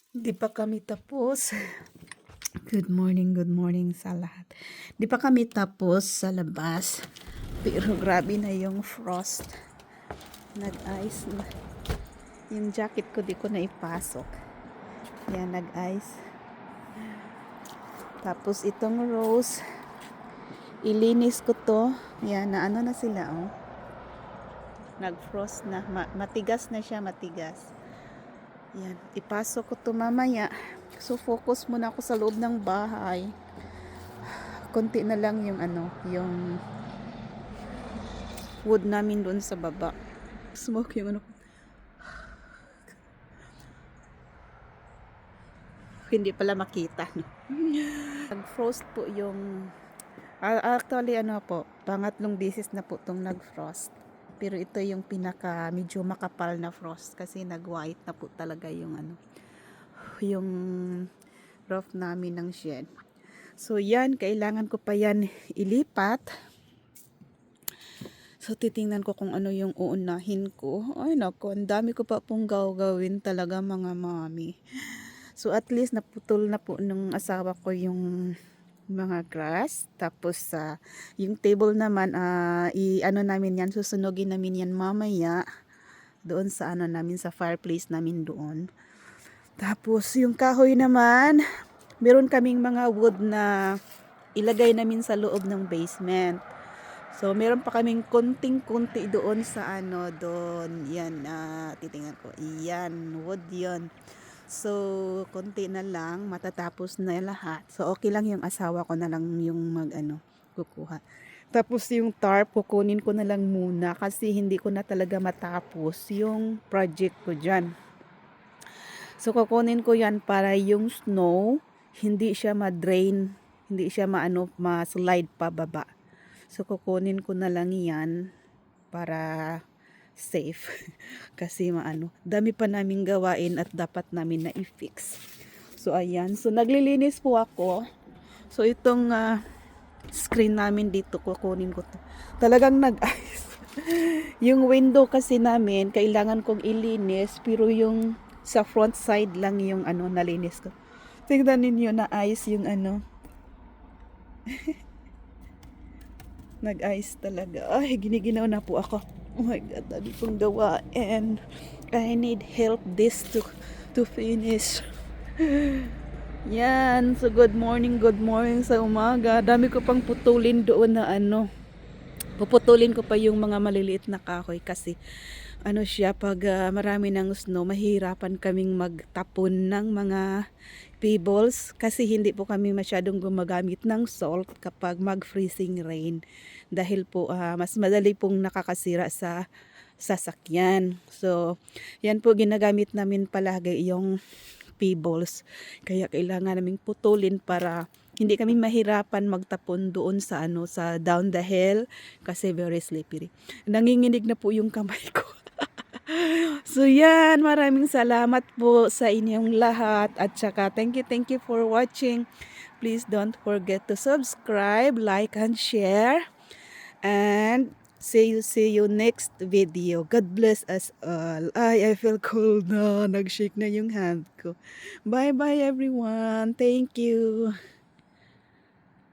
Di pa kami tapos. Good morning sa lahat. Di pa kami tapos sa labas. Pero grabe na yung frost. Nag-ice na. Yung jacket ko di ko na ipasok. Yan, nag-ice. Tapos itong rose, ilinis ko to. Yan, na ano na sila, oh. Nag-frost na. Matigas na siya, matigas. Yan, ipasok ko to mamaya. So, focus muna ako sa loob ng bahay. Konti na lang yung yung wood namin doon sa baba. Smoke yung hindi pala makita, no? Nag-frost po yung actually po, pangatlong beses na po tong nag-frost. Pero ito yung pinaka medyo makapal na frost kasi nag-white na po talaga yung yung roof namin ng shed. So yan, kailangan ko pa yan ilipat. So titingnan ko kung ano yung uunahin ko. Ay nako, ang dami ko pa pong gawin talaga mga mami. So at least naputol na po ng asawa ko yung mga grass. Tapos yung table naman, i-ano namin yan, susunogin namin yan mamaya. Doon sa namin, sa fireplace namin doon. Tapos yung kahoy naman, meron kaming mga wood na ilagay namin sa loob ng basement. So meron pa kaming konting-kunti doon sa doon. Yan, titingnan ko. Yan, wood yon. So konti na lang, matatapos na lahat. So okay lang yung asawa ko na lang yung kukuha. Tapos yung tarp, kukunin ko na lang muna kasi hindi ko na talaga matapos yung project ko dyan. So kukunin ko yan para yung snow hindi siya ma-drain, hindi siya ma-slide pa baba. So kukunin ko na lang yan para safe. Kasi dami pa naming gawain at dapat namin na i-fix. So ayan, so naglilinis po ako. So itong screen namin dito, kukunin ko to. Talagang nag-ice. Yung window kasi namin kailangan kong ilinis, pero yung sa front side lang yung nalinis ko. Tingnan ninyo na ice yung nag-ice talaga. Ay, giniginaw na po ako. Oh my God, dami kong gawa. And I need help this to finish. Yan. So, good morning sa umaga. Dami ko pang putulin doon na puputulin ko pa yung mga maliliit na kahoy kasi siya pag marami ng snow, mahirapan kaming magtapon ng mga pebbles kasi hindi po kami masyadong gumagamit ng salt kapag mag-freezing rain dahil po mas madali pong nakakasira sa sasakyan. So, yan po ginagamit namin palagi yung pebbles. Kaya kailangan naming putulin para hindi kami mahirapan magtapon doon sa sa down the hill kasi very slippery. Nanginginig na po yung kamay ko. So yan, maraming salamat po sa inyong lahat at saka thank you for watching. Please don't forget to subscribe, like and share. And see you next video. God bless us all. Ay, I feel cold na. Nag-shake na yung hand ko. Bye bye everyone. Thank you.